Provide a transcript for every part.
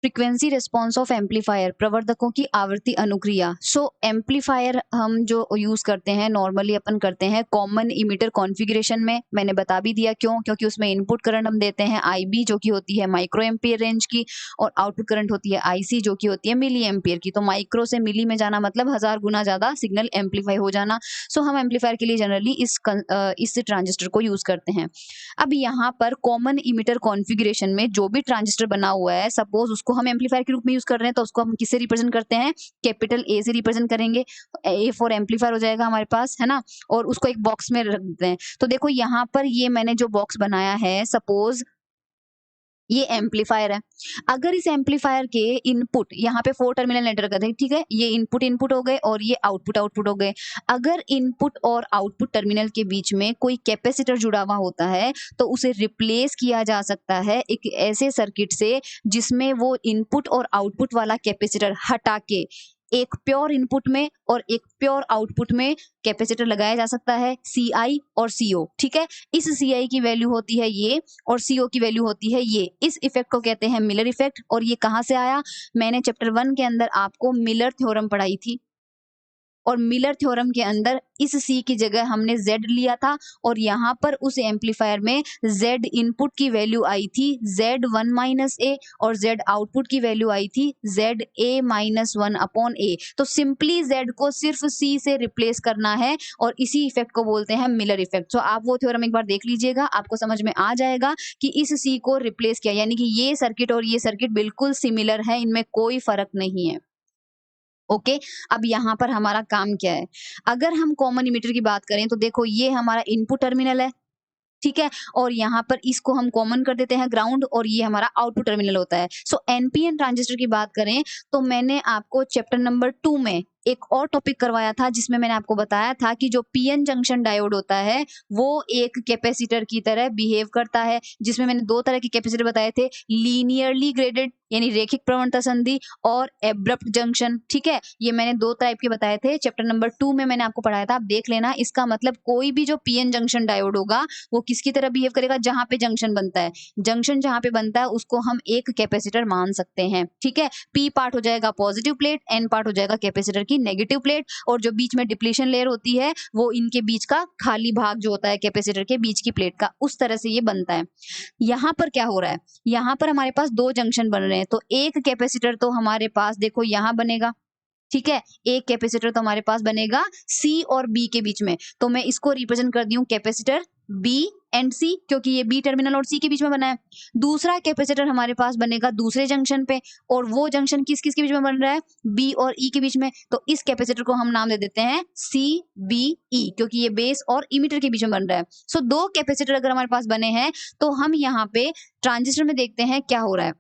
Frequency response of amplifier, प्रवर्धकों की आवृत्ति अनुक्रिया। सो amplifier हम जो यूज करते हैं नॉर्मली अपन करते हैं कॉमन इमीटर कॉन्फ़िगरेशन में। मैंने बता भी दिया क्यों, क्योंकि उसमें इनपुट करंट हम देते हैं IB जो कि होती है माइक्रो एम्पियर रेंज की, और आउटपुट करंट होती है IC जो कि होती है मिली एम्पियर की। तो माइक्रो से मिली में जाना मतलब 1000 गुना ज्यादा सिग्नल एम्पलीफाई हो जाना। सो हम एम्पलीफायर के लिए जनरली इस ट्रांजिस्टर को यूज करते हैं। अब यहाँ पर कॉमन इमीटर कॉन्फ़िगरेशन में जो भी ट्रांजिस्टर बना हुआ है, सपोज उसको हम एम्पलीफायर के रूप में यूज कर रहे हैं, तो उसको हम किससे रिप्रेजेंट करते हैं, कैपिटल A से रिप्रेजेंट करेंगे। A फॉर एम्पलीफायर हो जाएगा हमारे पास, है ना। और उसको एक बॉक्स में रख देते हैं। तो देखो यहाँ पर ये मैंने जो बॉक्स बनाया है, सपोज ये एम्पलीफायर है। अगर इस एम्पलीफायर के इनपुट यहाँ पे 4 टर्मिनल नेटवर्क है, ठीक है, ये इनपुट हो गए और ये आउटपुट हो गए। अगर इनपुट और आउटपुट टर्मिनल के बीच में कोई कैपेसिटर जुड़ा हुआ होता है, तो उसे रिप्लेस किया जा सकता है एक ऐसे सर्किट से जिसमें वो इनपुट और आउटपुट वाला कैपेसिटर हटा के एक प्योर इनपुट में और एक प्योर आउटपुट में कैपेसिटर लगाया जा सकता है, CI और CO, ठीक है। इस CI की वैल्यू होती है ये और CO की वैल्यू होती है ये। इस इफेक्ट को कहते हैं मिलर इफेक्ट। और ये कहाँ से आया, मैंने चैप्टर 1 के अंदर आपको मिलर थ्योरम पढ़ाई थी, और मिलर थ्योरम के अंदर इस C की जगह हमने Z लिया था, और यहाँ पर उस एम्पलीफायर में Z इनपुट की वैल्यू आई थी Z1 - A, और Z आउटपुट की वैल्यू आई थी ZA-1/A। तो सिंपली Z को सिर्फ C से रिप्लेस करना है, और इसी इफेक्ट को बोलते हैं मिलर इफेक्ट। तो आप वो थ्योरम एक बार देख लीजिएगा, आपको समझ में आ जाएगा कि इस C को रिप्लेस किया, यानी कि ये सर्किट और ये सर्किट बिल्कुल सिमिलर है, इनमें कोई फर्क नहीं है। ओके। अब यहाँ पर हमारा काम क्या है, अगर हम कॉमन इमीटर की बात करें तो देखो ये हमारा इनपुट टर्मिनल है, ठीक है, और यहाँ पर इसको हम कॉमन कर देते हैं ग्राउंड, और ये हमारा आउटपुट टर्मिनल होता है। सो एनपीएन ट्रांजिस्टर की बात करें तो मैंने आपको चैप्टर नंबर 2 में एक और टॉपिक करवाया था, जिसमें मैंने आपको बताया था कि जो पीएन जंक्शन डायोड होता है वो एक कैपेसिटर की तरह बिहेव करता है, जिसमें मैंने 2 तरह के कैपेसिटर बताए थे, लीनियरली ग्रेडेड यानी रेखिक प्रवणता संधि, और एब्रप्ट जंक्शन, ठीक है। ये मैंने 2 टाइप के बताए थे, चैप्टर नंबर 2 में मैंने आपको पढ़ाया था, आप देख लेना। इसका मतलब कोई भी जो पीएन जंक्शन डायोड होगा वो किसकी तरह बिहेव करेगा, जहां पे जंक्शन बनता है, जंक्शन जहां पे बनता है उसको हम एक कैपेसिटर मान सकते हैं, ठीक है। पी पार्ट हो जाएगा पॉजिटिव प्लेट, एन पार्ट हो जाएगा कैपेसिटर की नेगेटिव प्लेट, और जो बीच में डिप्लीशन लेयर होती है वो इनके बीच का खाली भाग जो होता है कैपेसिटर के बीच की प्लेट का, उस तरह से ये बनता है। यहाँ पर क्या हो रहा है, यहाँ पर हमारे पास 2 जंक्शन बन रहे हैं, तो एक कैपेसिटर तो हमारे पास देखो यहाँ बनेगा, ठीक है। एक कैपेसिटर तो हमारे पास बनेगा C और B के बीच में, तो मैं इसको रिप्रेजेंट कर दी हूँ कैपेसिटर B एंड C, क्योंकि ये B टर्मिनल और C के बीच में बना है। दूसरा कैपेसिटर हमारे पास बनेगा दूसरे जंक्शन पे, और वो जंक्शन किस किस के बीच में बन रहा है, B और E के बीच में। तो इस कैपेसिटर को हम नाम दे देते हैं CBE, क्योंकि ये बेस और इमीटर के बीच में बन रहा है। सो 2 कैपेसिटर अगर हमारे पास बने हैं, तो हम यहाँ पे ट्रांजिस्टर में देखते हैं क्या हो रहा है।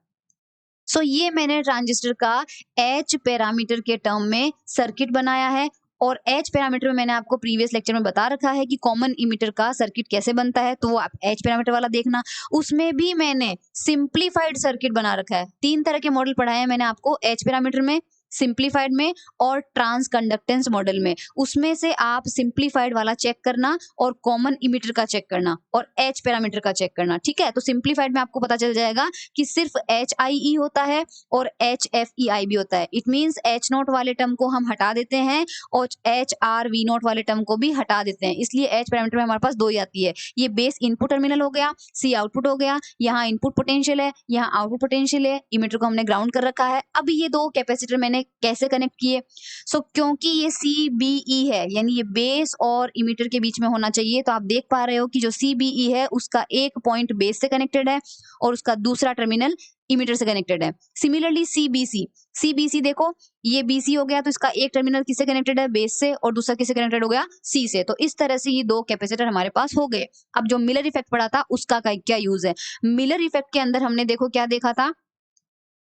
ये मैंने ट्रांजिस्टर का एच पैरामीटर के टर्म में सर्किट बनाया है, और एच पैरामीटर में मैंने आपको प्रीवियस लेक्चर में बता रखा है कि कॉमन इमीटर का सर्किट कैसे बनता है, तो वो आप एच पैरामीटर वाला देखना। उसमें भी मैंने सिंप्लीफाइड सर्किट बना रखा है। 3 तरह के मॉडल पढ़ाए हैं मैंने आपको, एच पैरामीटर में, सिंप्लीफाइड में और ट्रांस कंडक्टेंस मॉडल में। उसमें से आप सिंप्लीफाइड वाला चेक करना, और कॉमन इमीटर का चेक करना, और एच पैरामीटर का चेक करना, ठीक है। तो सिंप्लीफाइड में आपको पता चल जाएगा कि सिर्फ HIE होता है और HFEI भी होता है। इट मींस H नॉट वाले टर्म को हम हटा देते हैं और HRV नॉट वाले टर्म को भी हटा देते हैं, इसलिए H पैरामीटर में हमारे पास 2 ही आती है। ये बेस इनपुट टर्मिनल हो गया, C आउटपुट हो गया, यहाँ इनपुट पोटेंशियल है, यहाँ आउटपुट पोटेंशियल है, इमीटर को हमने ग्राउंड कर रखा है। अब ये 2 कैपेसिटर मैंने कैसे कनेक्ट किए, क्योंकि ये CBE है, यानी ये बेस और इमीटर के बीच में होना चाहिए, तो आप देख पा रहे हो कि जो CBE है उसका एक पॉइंट बेस से कनेक्टेड है और उसका दूसरा टर्मिनल इमीटर से कनेक्टेड है। सिमिलरली CBC देखो, ये BC हो गया, तो इसका एक टर्मिनल किससे कनेक्टेड है, बेस से, और दूसरा किससे कनेक्टेड हो गया, C से। तो इस तरह से ये 2 कैपेसिटर हमारे पास हो गए। अब जो मिलर इफेक्ट पड़ा था उसका क्या यूज है, मिलर इफेक्ट के अंदर हमने देखो क्या देखा था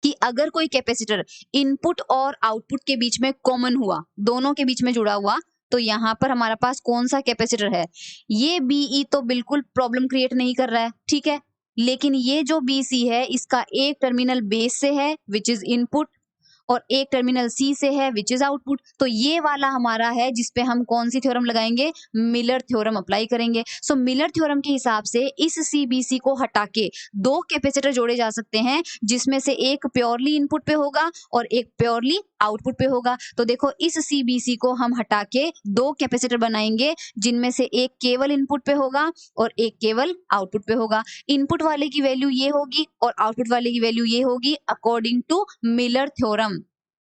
कि अगर कोई कैपेसिटर इनपुट और आउटपुट के बीच में कॉमन हुआ, दोनों के बीच में जुड़ा हुआ, तो यहाँ पर हमारा पास कौन सा कैपेसिटर है, ये BE तो बिल्कुल प्रॉब्लम क्रिएट नहीं कर रहा है, ठीक है। लेकिन ये जो BC है इसका एक टर्मिनल बेस से है विच इज इनपुट, और एक टर्मिनल सी से है विच इज आउटपुट। तो ये वाला हमारा है जिस पे हम कौन सी थ्योरम लगाएंगे, मिलर थ्योरम अप्लाई करेंगे। सो मिलर थ्योरम के हिसाब से इस सीबीसी को हटा के दो कैपेसिटर जोड़े जा सकते हैं, जिसमें से एक प्योरली इनपुट पे होगा और एक प्योरली आउटपुट पे होगा। तो देखो इस सीबीसी को हम हटा के दो कैपेसिटर बनाएंगे, जिनमें से एक केवल इनपुट पे होगा और एक केवल आउटपुट पे होगा। इनपुट वाले की वैल्यू ये होगी और आउटपुट वाले की वैल्यू ये होगी अकॉर्डिंग टू मिलर थ्योरम,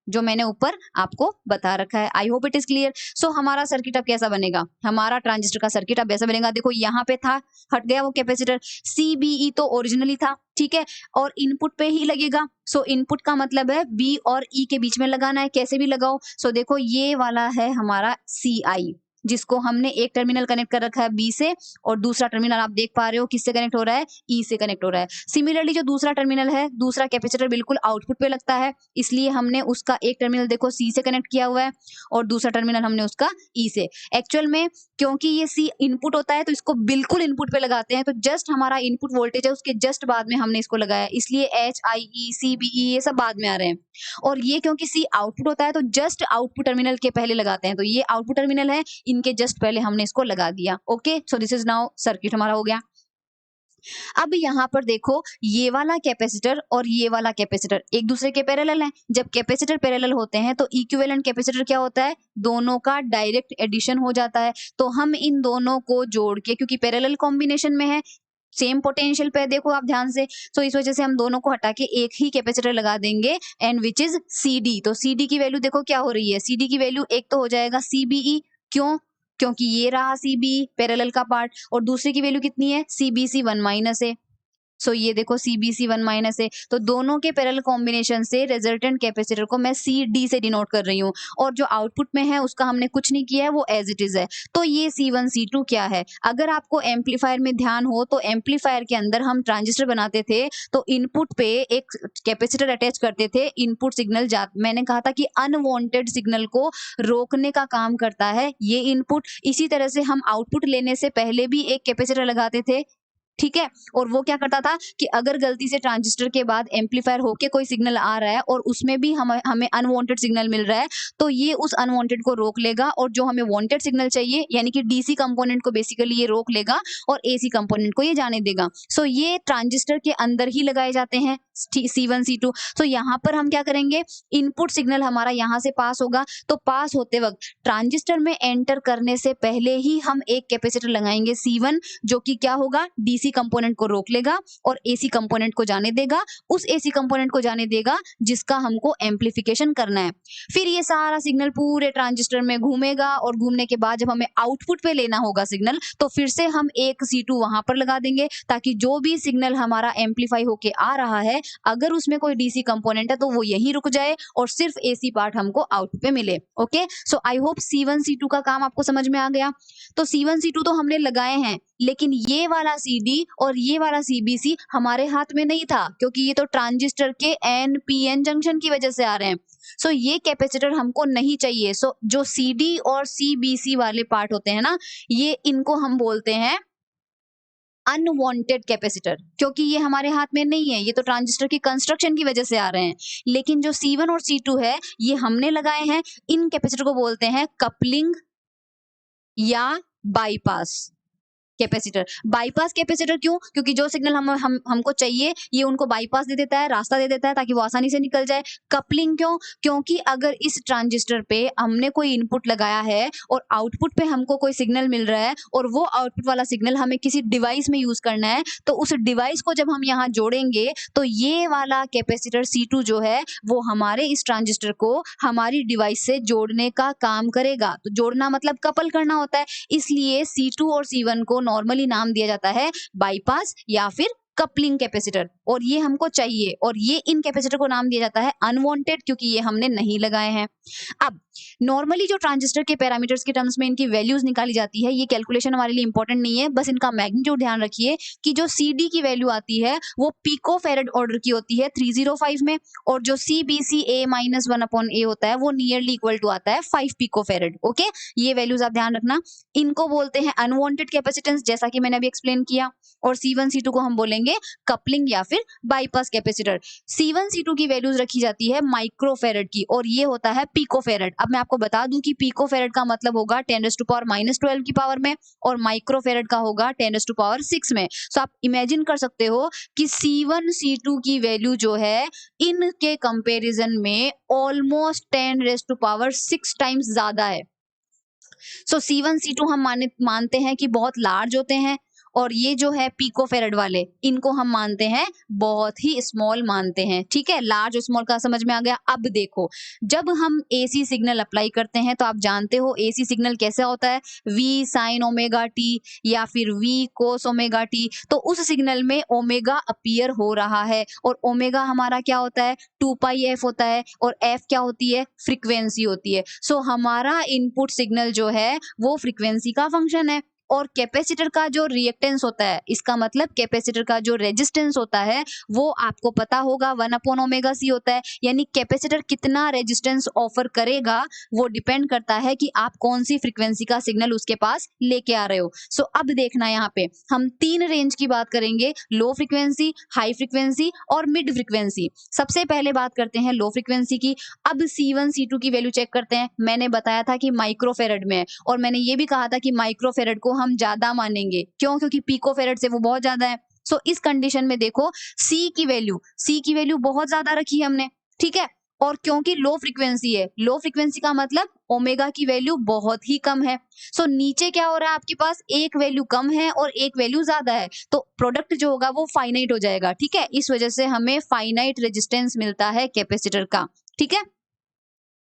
जो मैंने ऊपर आपको बता रखा है। I hope it is clear. So हमारा सर्किट अब कैसा बनेगा, हमारा ट्रांजिस्टर का सर्किट अब ऐसा बनेगा। देखो यहाँ पे था, हट गया वो कैपेसिटर, सीबीई तो ओरिजिनली था, ठीक है, और इनपुट पे ही लगेगा। सो इनपुट का मतलब है बी और ई के बीच में लगाना है, कैसे भी लगाओ। सो देखो ये वाला है हमारा सी आई, जिसको हमने एक टर्मिनल कनेक्ट कर रखा है बी से और दूसरा टर्मिनल आप देख पा रहे हो किससे कनेक्ट हो रहा है, ई से कनेक्ट हो रहा है। सिमिलरली जो दूसरा टर्मिनल है, दूसरा कैपेसिटर बिल्कुल आउटपुट पे लगता है, इसलिए हमने उसका एक टर्मिनल देखो सी से कनेक्ट किया हुआ है और दूसरा टर्मिनल हमने उसका ई से। एक्चुअल में क्योंकि ये सी इनपुट होता है तो इसको बिल्कुल इनपुट पे लगाते हैं, तो जस्ट हमारा इनपुट वोल्टेज है उसके जस्ट बाद में हमने इसको लगाया, इसलिए H I E C B E ये सब बाद में आ रहे हैं। और ये क्योंकि सी आउटपुट होता है तो जस्ट आउटपुट टर्मिनल के पहले लगाते हैं, तो ये आउटपुट टर्मिनल है, इनके जस्ट पहले हमने इसको लगा दिया। Okay, so this is now circuit हमारा हो गया। अब यहाँ पर देखो ये वाला कैपेसिटर और ये वाला कैपेसिटर एक दूसरे के पैरेलल हैं। जब कैपेसिटर पैरेलल होते हैं तो इक्विवेलेंट कैपेसिटर क्या होता है, दोनों का डायरेक्ट एडिशन हो जाता है। तो हम इन दोनों को जोड़ के, क्योंकि पैरेलल कॉम्बिनेशन में है, सेम पोटेंशियल पे देखो आप ध्यान से, तो इस वजह से हम दोनों को हटा के एक ही कैपेसिटर लगा देंगे and which is C D. तो सी डी की वैल्यू देखो क्या हो रही है, सी डी की वैल्यू एक तो हो जाएगा सीबीई, क्यों, क्योंकि ये रहा सीबी पैरेलल का पार्ट, और दूसरे की वैल्यू कितनी है, सीबीसी 1 माइनस है। सो ये देखो सीबीसी 1 माइनस है, तो दोनों के पैरेलल कॉम्बिनेशन से रिजल्टेंट कैपेसिटर को मैं सी डी से डिनोट कर रही हूँ, और जो आउटपुट में है उसका हमने कुछ नहीं किया है, वो एज इट इज है। तो ये C1 C2 क्या है, अगर आपको एम्पलीफायर में ध्यान हो तो एम्पलीफायर के अंदर हम ट्रांजिस्टर बनाते थे तो इनपुट पे एक कैपेसिटर अटैच करते थे, इनपुट सिग्नल मैंने कहा था कि अनवांटेड सिग्नल को रोकने का काम करता है ये इनपुट। इसी तरह से हम आउटपुट लेने से पहले भी एक कैपेसिटर लगाते थे, ठीक है, और वो क्या करता था कि अगर गलती से ट्रांजिस्टर के बाद एम्पलीफायर होके कोई सिग्नल आ रहा है और उसमें भी हमें अनवांटेड सिग्नल मिल रहा है, तो ये उस अनवांटेड को रोक लेगा और जो हमें वांटेड सिग्नल चाहिए यानी कि डीसी कंपोनेंट को बेसिकली ये रोक लेगा और एसी कंपोनेंट को ये जाने देगा। सो ये ट्रांजिस्टर के अंदर ही लगाए जाते हैं C1 C2। तो यहाँ पर हम क्या करेंगे, इनपुट सिग्नल हमारा यहाँ से पास होगा, तो पास होते वक्त ट्रांजिस्टर में एंटर करने से पहले ही हम एक कैपेसिटर लगाएंगे C1, जो कि क्या होगा, डीसी कंपोनेंट को रोक लेगा और एसी कंपोनेंट को जाने देगा, उस एसी कंपोनेंट को जाने देगा जिसका हमको एम्पलीफिकेशन करना है। फिर ये सारा सिग्नल पूरे ट्रांजिस्टर में घूमेगा और घूमने के बाद जब हमें आउटपुट पे लेना होगा सिग्नल, तो फिर से हम एक C2 वहां पर लगा देंगे, ताकि जो भी सिग्नल हमारा एम्पलीफाई होके आ रहा है अगर उसमें कोई डीसी कंपोनेंट है तो वो यहीं रुक जाए और सिर्फ एसी पार्ट हमको आउटपुट पे मिले। Okay, so I hope C1 C2 का काम आपको समझ में आ गया। तो C1 C2 तो हमने लगाए हैं, लेकिन ये वाला CD और ये वाला CBC हमारे हाथ में नहीं था, क्योंकि ये तो ट्रांजिस्टर के NPN जंक्शन की वजह से आ रहे हैं। सो ये कैपेसिटर हमको नहीं चाहिए। सो जो CD और CBC वाले पार्ट होते हैं ना, ये इनको हम बोलते हैं अनवांटेड कैपेसिटर, क्योंकि ये हमारे हाथ में नहीं है, ये तो ट्रांजिस्टर की कंस्ट्रक्शन की वजह से आ रहे हैं। लेकिन जो C1 और C2 है ये हमने लगाए हैं, इन कैपेसिटर को बोलते हैं कपलिंग या बाईपास कैपेसिटर। बाईपास कैपेसिटर क्यों, क्योंकि जो सिग्नल हमको चाहिए ये उनको बाईपास दे देता है, रास्ता दे देता है ताकि वो आसानी से निकल जाए। कपलिंग क्यों, क्योंकि अगर इस ट्रांजिस्टर पे हमने कोई इनपुट लगाया है और आउटपुट पे हमको कोई सिग्नल मिल रहा है और वो आउटपुट वाला सिग्नल हमें किसी डिवाइस में यूज करना है, तो उस डिवाइस को जब हम यहाँ जोड़ेंगे तो ये वाला कैपेसिटर C2 जो है वो हमारे इस ट्रांजिस्टर को हमारी डिवाइस से जोड़ने का काम करेगा। तो जोड़ना मतलब कपल करना होता है, इसलिए C2 और C1 को नॉर्मली नाम दिया जाता है बाईपास या फिर कपलिंग कैपेसिटर, और ये हमको चाहिए। और ये इन कैपेसिटर को नाम दिया जाता है अनवांटेड, क्योंकि ये हमने नहीं लगाए हैं। अब नॉर्मली जो ट्रांजिस्टर के पैरामीटर्स के टर्म्स में इनकी वैल्यूज निकाली जाती है, ये कैलकुलेशन हमारे लिए इंपॉर्टेंट नहीं है, बस इनका मैग्नीट्यूड ध्यान रखिए कि जो CD की वैल्यू आती है वो पिको फेरेड ऑर्डर की होती है 305 में, और जो CBC A-1/A होता है वो नियरली इक्वल टू आता है 5 पिको फेरेड। ओके, ये वैल्यूज आप ध्यान रखना। इनको बोलते हैं अनवांटेड कैपेसिटेंस, जैसा कि मैंने अभी एक्सप्लेन किया, और C1 C2 को हम बोलेंगे कपलिंग या फिर फिर बाईपास कैपेसिटर। C1 C2 की वैल्यूज रखी जाती है माइक्रोफेरेड की और ये होता है पिकोफेरेड। अब मैं आपको बता दूं कि पिकोफेरेड का मतलब होगा 10⁻⁻12 की पावर में और माइक्रोफेरेड का होगा 10⁻6 में। सो आप इमेजिन कर सकते हो कि C1 C2 की वैल्यू जो है इनके कंपैरिजन में ऑलमोस्ट 10⁻6 टाइम्स ज्यादा है। सो C1 C2 हम मानते हैं कि बहुत लार्ज होते हैं और ये जो है पिकोफेरेड वाले इनको हम मानते हैं बहुत ही स्मॉल मानते हैं। ठीक है, लार्ज और स्मॉल का समझ में आ गया। अब देखो, जब हम एसी सिग्नल अप्लाई करते हैं तो आप जानते हो एसी सिग्नल कैसे होता है, V sin ओमेगा टी या फिर V cos ओमेगा टी। तो उस सिग्नल में ओमेगा अपीयर हो रहा है और ओमेगा हमारा क्या होता है, 2πf होता है और f क्या होती है, फ्रीक्वेंसी होती है। सो हमारा इनपुट सिग्नल जो है वो फ्रीक्वेंसी का फंक्शन है और कैपेसिटर का जो रिएक्टेंस होता है, इसका मतलब कैपेसिटर का जो रेजिस्टेंस होता है वो आपको पता होगा 1/ओमेगा c होता है। यानी कैपेसिटर कितना रेजिस्टेंस ऑफर करेगा वो डिपेंड करता है कि आप कौन सी फ्रीक्वेंसी का सिग्नल उसके पास लेके आ रहे हो। सो अब देखना, यहाँ पे हम 3 रेंज की बात करेंगे, लो फ्रीक्वेंसी, हाई फ्रीक्वेंसी और मिड फ्रीक्वेंसी। सबसे पहले बात करते हैं लो फ्रीक्वेंसी की। अब C1 C2 की वैल्यू चेक करते हैं। मैंने बताया था कि माइक्रोफेरेड में है और मैंने ये भी कहा था कि माइक्रोफेरेड को हम ज्यादा मानेंगे। क्यों? क्योंकि पिकोफेरेड से वो बहुत ज्यादा है। सो इस कंडीशन में देखो, सी की वैल्यू बहुत ज्यादा रखी है हमने। ठीक है, और क्योंकि लो फ्रीक्वेंसी है, लो फ्रीक्वेंसी का मतलब ओमेगा की वैल्यू बहुत ही कम है। सो नीचे क्या हो रहा है, आपके पास एक वैल्यू कम है और एक वैल्यू ज्यादा है, तो प्रोडक्ट जो होगा वो फाइनाइट हो जाएगा। ठीक है, इस वजह से हमें फाइनाइट रेजिस्टेंस मिलता है कैपेसिटर का। ठीक है,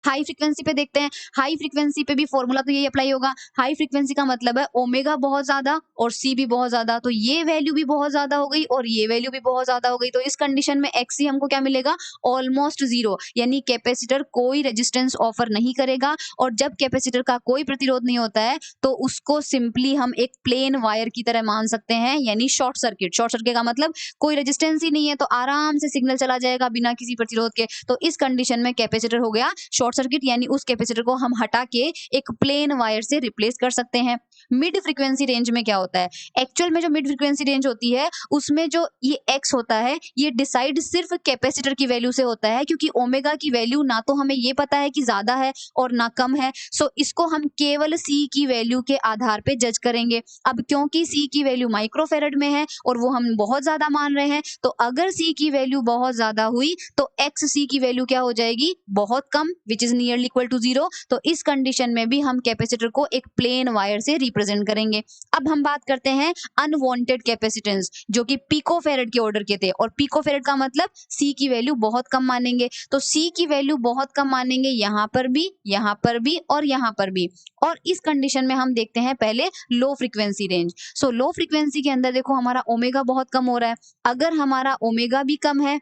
हाई फ्रीक्वेंसी पे देखते हैं। हाई फ्रीक्वेंसी पे भी फॉर्मूला तो यही अप्लाई होगा। हाई फ्रीक्वेंसी का मतलब है ओमेगा बहुत ज्यादा और सी भी बहुत ज्यादा, तो ये वैल्यू भी बहुत ज्यादा हो गई और ये वैल्यू भी बहुत ज्यादा हो गई। तो इस कंडीशन में एक्सी हमको क्या मिलेगा, ऑलमोस्ट जीरो, यानी कैपेसिटर कोई रेजिस्टेंस ऑफर नहीं करेगा। और जब कैपेसिटर का कोई प्रतिरोध नहीं होता है तो उसको सिंपली हम एक प्लेन वायर की तरह मान सकते हैं, यानी शॉर्ट सर्किट। शॉर्ट सर्किट का मतलब कोई रेजिस्टेंस ही नहीं है तो आराम से सिग्नल चला जाएगा बिना किसी प्रतिरोध के। तो इस कंडीशन में कैपेसिटर हो गया शॉर्ट सर्किट, यानी उस कैपेसिटर को हम हटा के एक प्लेन वायर से रिप्लेस कर सकते हैं। मिड फ्रीक्वेंसी रेंज में क्या होता है, एक्चुअल में जो मिड फ्रीक्वेंसी रेंज होती है उसमें जो ये एक्स होता है ये डिसाइड सिर्फ कैपेसिटर की वैल्यू से होता है, क्योंकि ओमेगा की वैल्यू ना तो हमें ये पता है कि ज्यादा है और ना कम है। सो इसको हम केवल सी की वैल्यू के आधार पे जज करेंगे। अब क्योंकि सी की वैल्यू माइक्रोफेरेड में है और वो हम बहुत ज्यादा मान रहे हैं, तो अगर सी की वैल्यू बहुत ज्यादा हुई तो एक्स सी की वैल्यू क्या हो जाएगी, बहुत कम, which is nearly equal to zero. तो इस कंडीशन में भी हम कैपेसिटर को एक प्लेन वायर से रिप्रेजेंट करेंगे। अब हम बात करते हैं अनवांटेड कैपेसिटेंस, जो कि पिकोफेरेड के ऑर्डर के थे, और पिकोफेरेड का मतलब सी की वैल्यू बहुत कम मानेंगे। तो सी की वैल्यू बहुत कम मानेंगे यहाँ पर भी, यहाँ पर भी और यहाँ पर भी। और इस कंडीशन में हम देखते हैं पहले लो फ्रीक्वेंसी रेंज। सो लो फ्रीक्वेंसी के अंदर देखो हमारा ओमेगा बहुत कम हो रहा है। अगर हमारा ओमेगा भी कम है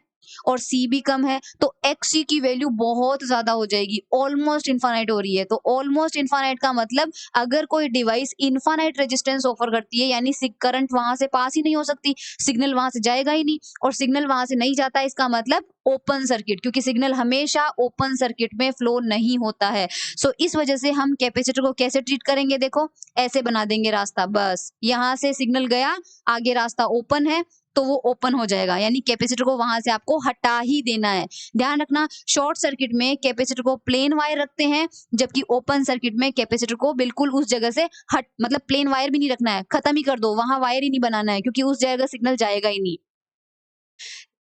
और सी भी कम है तो एक्सी की वैल्यू बहुत ज्यादा हो जाएगी, ऑलमोस्ट इनफाइनाइट हो रही है। तो ऑलमोस्ट इनफाइनाइट का मतलब अगर कोई डिवाइस इनफाइनाइट रेजिस्टेंस ऑफर करती है, यानी करंट वहां से पास ही नहीं हो सकती, सिग्नल वहां से जाएगा ही नहीं, और सिग्नल वहां से नहीं जाता इसका मतलब ओपन सर्किट, क्योंकि सिग्नल हमेशा ओपन सर्किट में फ्लो नहीं होता है। सो इस वजह से हम कैपेसिटर को कैसे ट्रीट करेंगे, देखो ऐसे बना देंगे रास्ता, बस यहां से सिग्नल गया, आगे रास्ता ओपन है तो वो ओपन हो जाएगा, यानी कैपेसिटर को वहां से आपको हटा ही देना है। ध्यान रखना, शॉर्ट सर्किट में कैपेसिटर को प्लेन वायर रखते हैं, जबकि ओपन सर्किट में कैपेसिटर को बिल्कुल उस जगह से हट, मतलब प्लेन वायर भी नहीं रखना है, खत्म ही कर दो, वहां वायर ही नहीं बनाना है, क्योंकि उस जगह सिग्नल जाएगा ही नहीं।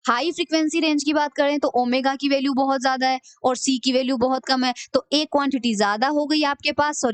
हाई फ्रीक्वेंसी रेंज की बात करें तो ओमेगा की वैल्यू बहुत ज्यादा है और सी की वैल्यू बहुत कम है, तो एक क्वांटिटी ज्यादा हो गई आपके पास,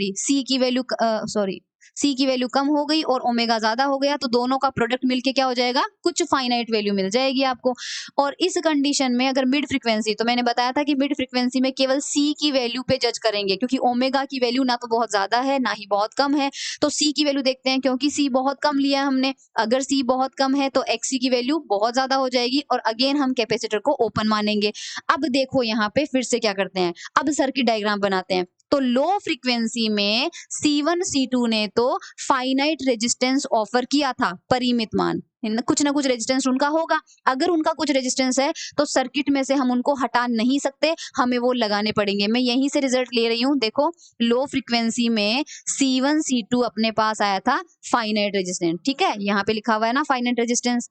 सी की वैल्यू कम हो गई और ओमेगा ज्यादा हो गया, तो दोनों का प्रोडक्ट मिलके क्या हो जाएगा, कुछ फाइनाइट वैल्यू मिल जाएगी आपको। और इस कंडीशन में अगर मिड फ्रीक्वेंसी, तो मैंने बताया था कि मिड फ्रीक्वेंसी में केवल सी की वैल्यू पे जज करेंगे, क्योंकि ओमेगा की वैल्यू ना तो बहुत ज्यादा है ना ही बहुत कम है। तो सी की वैल्यू देखते हैं, क्योंकि सी बहुत कम लिया हमने, अगर सी बहुत कम है तो एक्सी की वैल्यू बहुत ज्यादा हो जाएगी और अगेन हम कैपेसिटर को ओपन मानेंगे। अब देखो यहाँ पे फिर से क्या करते हैं, अब सर्किट डायग्राम बनाते हैं। तो लो फ्रीक्वेंसी में C1 C2 ने तो फाइनाइट रेजिस्टेंस ऑफर किया था, परिमित मान, कुछ ना कुछ रेजिस्टेंस उनका होगा। अगर उनका कुछ रेजिस्टेंस है तो सर्किट में से हम उनको हटा नहीं सकते, हमें वो लगाने पड़ेंगे। मैं यहीं से रिजल्ट ले रही हूँ, देखो लो फ्रीक्वेंसी में C1 C2 अपने पास आया था फाइनाइट रेजिस्टेंस। ठीक है, यहाँ पे लिखा हुआ है ना फाइनाइट रेजिस्टेंस।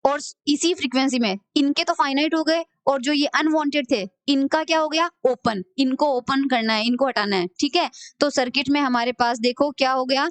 और इसी फ्रीक्वेंसी में इनके तो फाइनाइट हो गए और जो ये अनवांटेड थे इनका क्या हो गया, ओपन। इनको ओपन करना है, इनको हटाना है, ठीक है। तो सर्किट में हमारे पास देखो क्या हो गया,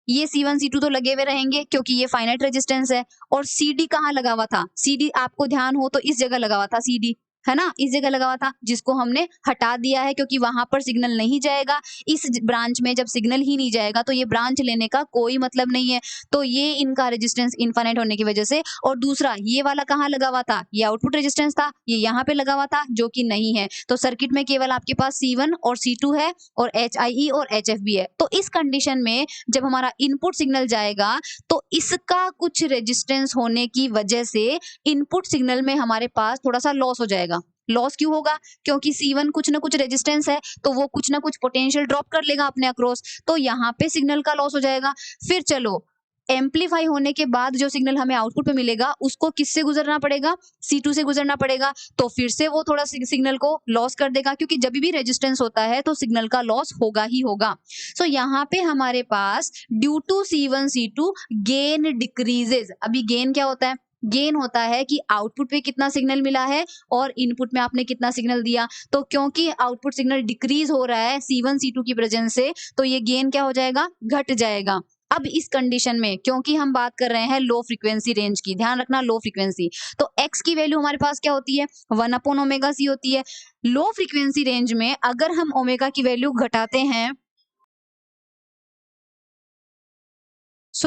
ये C1 C2 तो लगे हुए रहेंगे क्योंकि ये फाइनाइट रेजिस्टेंस है। और CD कहाँ लगा हुआ था, CD आपको ध्यान हो तो इस जगह लगा हुआ था, CD है ना, इस जगह लगा हुआ था, जिसको हमने हटा दिया है क्योंकि वहां पर सिग्नल नहीं जाएगा। इस ब्रांच में जब सिग्नल ही नहीं जाएगा तो ये ब्रांच लेने का कोई मतलब नहीं है। तो ये इनका रेजिस्टेंस इनफाइनाइट होने की वजह से। और दूसरा ये वाला कहाँ लगा हुआ था, ये आउटपुट रेजिस्टेंस था, ये यहाँ पे लगा हुआ था जो कि नहीं है। तो सर्किट में केवल आपके पास C1 और C2 है और HIE और HF भी है। तो इस कंडीशन में जब हमारा इनपुट सिग्नल जाएगा तो इसका कुछ रेजिस्टेंस होने की वजह से इनपुट सिग्नल में हमारे पास थोड़ा सा लॉस हो जाएगा। लॉस क्यों होगा, क्योंकि C1 कुछ ना कुछ रेजिस्टेंस है तो वो कुछ ना कुछ पोटेंशियल ड्रॉप कर लेगा अपने अक्रॉस, तो यहाँ पे सिग्नल का लॉस हो जाएगा। फिर चलो एम्पलीफाई होने के बाद जो सिग्नल हमें आउटपुट पे मिलेगा उसको किससे गुजरना पड़ेगा, C2 से गुजरना पड़ेगा। तो फिर से वो थोड़ा सिग्नल को लॉस कर देगा क्योंकि जब भी रेजिस्टेंस होता है तो सिग्नल का लॉस होगा ही होगा। सो यहाँ पे हमारे पास due to C1 C2 gain decreases. अभी गेन क्या होता है, गेन होता है कि आउटपुट पे कितना सिग्नल मिला है और इनपुट में आपने कितना सिग्नल दिया। तो क्योंकि आउटपुट सिग्नल डिक्रीज हो रहा है C1 C2 की प्रेजेंस से, तो ये गेन क्या हो जाएगा, घट जाएगा। अब इस कंडीशन में क्योंकि हम बात कर रहे हैं लो फ्रीक्वेंसी रेंज की, ध्यान रखना लो फ्रीक्वेंसी, तो x की वैल्यू हमारे पास क्या होती है, 1/ओमेगा c होती है। लो फ्रीक्वेंसी रेंज में अगर हम ओमेगा की वैल्यू घटाते हैं,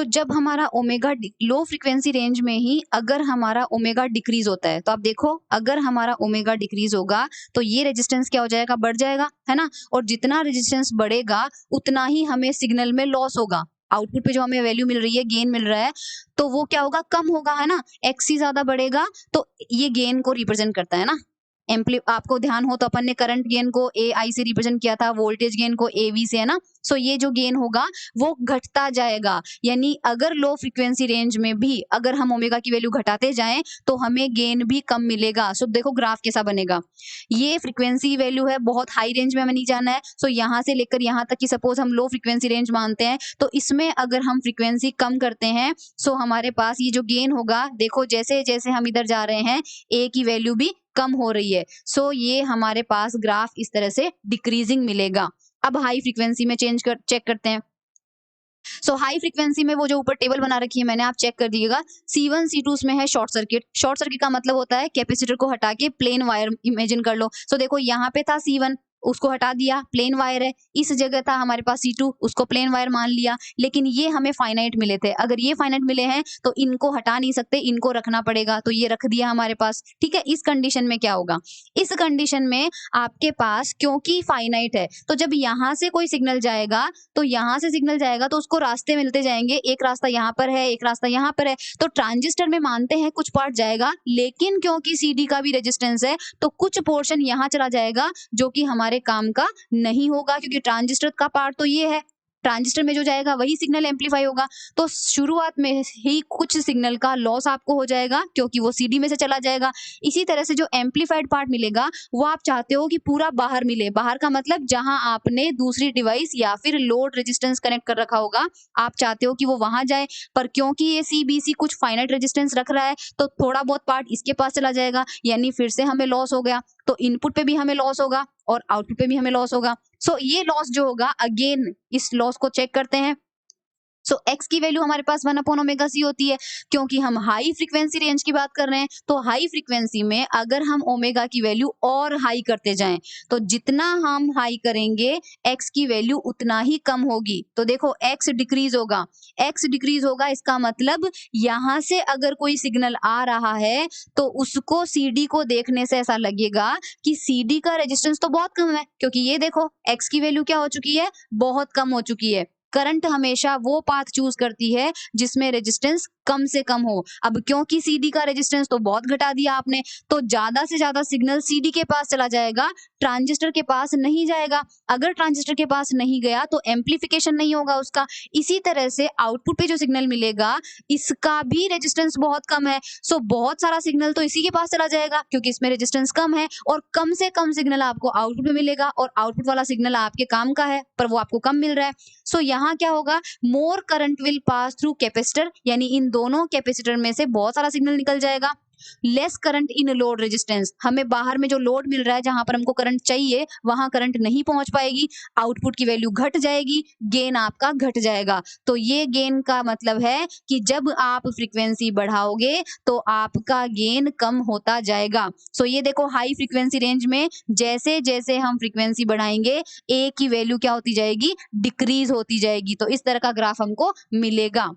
जब हमारा ओमेगा लो फ्रीक्वेंसी रेंज में ही अगर हमारा ओमेगा डिक्रीज होता है, तो आप देखो अगर हमारा ओमेगा डिक्रीज होगा तो ये रेजिस्टेंस क्या हो जाएगा, बढ़ जाएगा, है ना। और जितना रेजिस्टेंस बढ़ेगा उतना ही हमें सिग्नल में लॉस होगा। आउटपुट पे जो हमें वैल्यू मिल रही है, गेन मिल रहा है, तो वो क्या होगा, कम होगा, है ना। एक्स ज्यादा बढ़ेगा तो ये गेन को रिप्रेजेंट करता है ना। एम्पली आपको ध्यान हो तो अपन ने करंट गेन को AI से रिप्रेजेंट किया था, वोल्टेज गेन को AV से, है ना। ये जो गेन होगा वो घटता जाएगा। यानी अगर लो फ्रीक्वेंसी रेंज में भी अगर हम ओमेगा की वैल्यू घटाते जाएं तो हमें गेन भी कम मिलेगा। देखो ग्राफ कैसा बनेगा, ये फ्रीक्वेंसी वैल्यू है, बहुत हाई रेंज में हमें नहीं जाना है। यहाँ से लेकर यहाँ तक कि सपोज हम लो फ्रीक्वेंसी रेंज मानते हैं, तो इसमें अगर हम फ्रीक्वेंसी कम करते हैं हमारे पास ये जो गेन होगा, देखो जैसे जैसे हम इधर जा रहे हैं ए की वैल्यू भी कम हो रही है। ये हमारे पास ग्राफ इस तरह से डिक्रीजिंग मिलेगा। अब हाई फ्रीक्वेंसी में चेक करते हैं। हाई फ्रीक्वेंसी में वो जो ऊपर टेबल बना रखी है मैंने, आप चेक कर दीजिएगा। C1 C2 उसमें है शॉर्ट सर्किट। शॉर्ट सर्किट का मतलब होता है कैपेसिटर को हटा के प्लेन वायर इमेजिन कर लो। देखो यहाँ पे था C1, उसको हटा दिया, प्लेन वायर है। इस जगह था हमारे पास C2, उसको प्लेन वायर मान लिया। लेकिन ये हमें फाइनाइट मिले थे, अगर ये फाइनाइट मिले हैं तो इनको हटा नहीं सकते, इनको रखना पड़ेगा, तो ये रख दिया हमारे पास, ठीक है। इस कंडीशन में क्या होगा, इस कंडीशन में आपके पास क्योंकि फाइनाइट है तो जब यहाँ से कोई सिग्नल जाएगा, तो यहाँ से सिग्नल जाएगा तो उसको रास्ते मिलते जाएंगे, एक रास्ता यहाँ पर है, एक रास्ता यहाँ पर है। तो ट्रांजिस्टर में मानते हैं कुछ पार्ट जाएगा, लेकिन क्योंकि CD का भी रेजिस्टेंस है तो कुछ पोर्शन यहाँ चला जाएगा जो कि हमारे काम का नहीं होगा, क्योंकि ट्रांजिस्टर का पार्ट तो ये है, ट्रांजिस्टर में जो जाएगा वही सिग्नल एम्पलीफाई होगा। तो शुरुआत में ही कुछ सिग्नल का लॉस आपको हो जाएगा क्योंकि वो CD में से चला जाएगा। इसी तरह से जो एम्पलीफाइड पार्ट मिलेगा वो आप चाहते हो कि पूरा बाहर मिले। बाहर का मतलब जहां आपने दूसरी डिवाइस या फिर लोड रेजिस्टेंस कनेक्ट कर रखा होगा, आप चाहते हो कि वो वहां जाए, पर क्योंकि ये CBC कुछ फाइनाइट रेजिस्टेंस रख रहा है तो थोड़ा बहुत पार्ट इसके पास चला जाएगा, यानी फिर से हमें लॉस हो गया। तो इनपुट पे भी हमें लॉस होगा और आउटपुट पे भी हमें लॉस होगा। ये लॉस जो होगा, अगेन इस लॉस को चेक करते हैं। x की वैल्यू हमारे पास 1/ओमेगा c होती है। क्योंकि हम हाई फ्रीक्वेंसी रेंज की बात कर रहे हैं तो हाई फ्रीक्वेंसी में अगर हम ओमेगा की वैल्यू और हाई करते जाएं तो जितना हम हाई करेंगे x की वैल्यू उतना ही कम होगी। तो देखो x डिक्रीज होगा, x डिक्रीज होगा, इसका मतलब यहां से अगर कोई सिग्नल आ रहा है तो उसको CD को देखने से ऐसा लगेगा कि CD का रेजिस्टेंस तो बहुत कम है, क्योंकि ये देखो x की वैल्यू क्या हो चुकी है, बहुत कम हो चुकी है। करंट हमेशा वो पाथ चूज करती है जिसमें रेजिस्टेंस कम से कम हो। अब क्योंकि CD का रेजिस्टेंस तो बहुत घटा दिया आपने, तो ज्यादा से ज्यादा सिग्नल CD के पास चला जाएगा, ट्रांजिस्टर के पास नहीं जाएगा। अगर ट्रांजिस्टर के पास नहीं गया तो एम्पलीफिकेशन नहीं होगा उसका। इसी तरह से आउटपुट पे जो सिग्नल मिलेगा इसका भी रेजिस्टेंस बहुत कम है, बहुत सारा सिग्नल तो इसी के पास चला जाएगा क्योंकि इसमें रेजिस्टेंस कम है, और कम से कम सिग्नल आपको आउटपुट में मिलेगा, और आउटपुट वाला सिग्नल आपके काम का है पर वो आपको कम मिल रहा है। यहाँ क्या होगा, मोर current will pass through capacitor, यानी इन दोनों कैपेसिटर में से बहुत सारा सिग्नल निकल जाएगा। Less current in load resistance, हमें बाहर में जो लोड मिल रहा है जहां पर हमको करंट चाहिए वहां करंट नहीं पहुंच पाएगी, आउटपुट की वैल्यू घट जाएगी, गेन आपका घट जाएगा। तो ये गेन का मतलब है कि जब आप फ्रीक्वेंसी बढ़ाओगे तो आपका गेन कम होता जाएगा। सो ये देखो हाई फ्रीक्वेंसी रेंज में जैसे जैसे हम फ्रीक्वेंसी बढ़ाएंगे ए की वैल्यू क्या होती जाएगी, डिक्रीज होती जाएगी। तो इस तरह का ग्राफ हमको मिलेगा।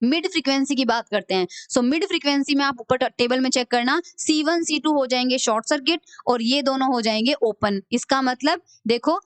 मिड फ्रीक्वेंसी की बात करते हैं। सो मिड फ्रीक्वेंसी में आप ऊपर टेबल में चेक करना, C1 C2 हो जाएंगे शॉर्ट सर्किट और ये दोनों हो जाएंगे ओपन। इसका मतलब देखो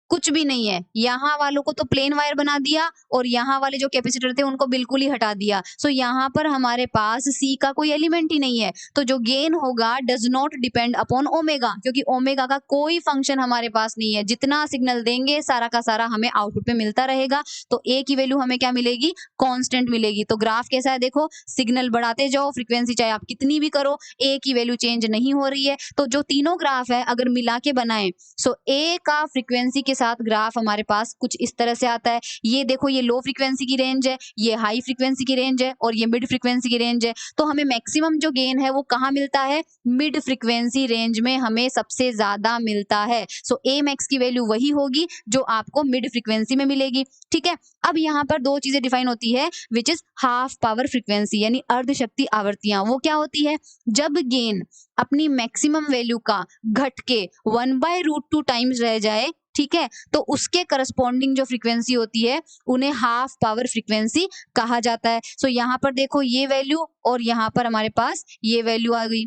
कुछ भी नहीं है, यहाँ वालों को तो प्लेन वायर बना दिया और यहाँ वाले जो कैपेसिटर थे उनको बिल्कुल ही हटा दिया। सो यहाँ पर हमारे पास C का कोई एलिमेंट ही नहीं है। तो जो गेन होगा does not depend upon omega, क्योंकि ओमेगा का कोई फंक्शन हमारे पास नहीं है। जितना सिग्नल देंगे सारा का सारा हमें आउटपुट पे मिलता रहेगा। तो ए की वैल्यू हमें क्या मिलेगी, कांस्टेंट मिलेगी। तो ग्राफ कैसा है देखो, सिग्नल बढ़ाते जाओ, फ्रीक्वेंसी चाहे आप कितनी भी करो, ए की वैल्यू चेंज नहीं हो रही है। तो जो तीनों ग्राफ है अगर मिला के बनाए, सो ए का फ्रीक्वेंसी के साथ ग्राफ हमारे पास कुछ इस तरह से आता है। ये देखो ये लो फ्रीक्वेंसी की रेंज है, ये हाई फ्रीक्वेंसी की रेंज है और ये मिड फ्रीक्वेंसी की रेंज है। तो हमें मैक्सिमम जो गेन है वो कहाँ मिलता है, मिड फ्रीक्वेंसी रेंज में हमें सबसे ज्यादा मिलता है। सो ए मैक्स की वैल्यू वही होगी जो आपको मिड फ्रीक्वेंसी में मिलेगी। ठीक है, अब यहाँ पर दो चीजें डिफाइन होती है, which is half power frequency यानी अर्ध शक्ति आवृत्तियां। वो क्या होती है, जब गेन अपनी मैक्सिमम वैल्यू का घट के 1/√2 टाइम्स रह जाए, ठीक है, तो उसके करस्पॉन्डिंग जो फ्रीक्वेंसी होती है उन्हें हाफ पावर फ्रीक्वेंसी कहा जाता है। सो यहाँ पर देखो ये वैल्यू और यहाँ पर हमारे पास ये वैल्यू आ गई।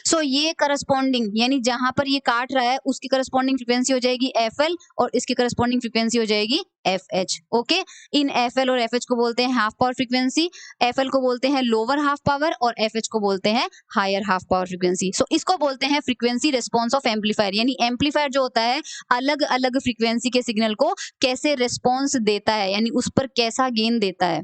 सो ये करस्पॉन्डिंग यानी जहां पर ये काट रहा है उसकी करस्पॉन्डिंग फ्रीक्वेंसी हो जाएगी FL और इसकी करस्पॉन्डिंग फ्रीक्वेंसी हो जाएगी FH। ओके, इन FL और FH को बोलते हैं हाफ पावर फ्रीक्वेंसी, FL को बोलते हैं लोअर हाफ पावर और FH को बोलते हैं हायर हाफ पावर फ्रीक्वेंसी। सो इसको बोलते हैं फ्रीक्वेंसी रिस्पॉन्स ऑफ एम्पलीफायर, यानी एम्पलीफायर जो होता है अलग अलग फ्रीक्वेंसी के सिग्नल को कैसे रिस्पॉन्स देता है, यानी उस पर कैसा गेन देता है।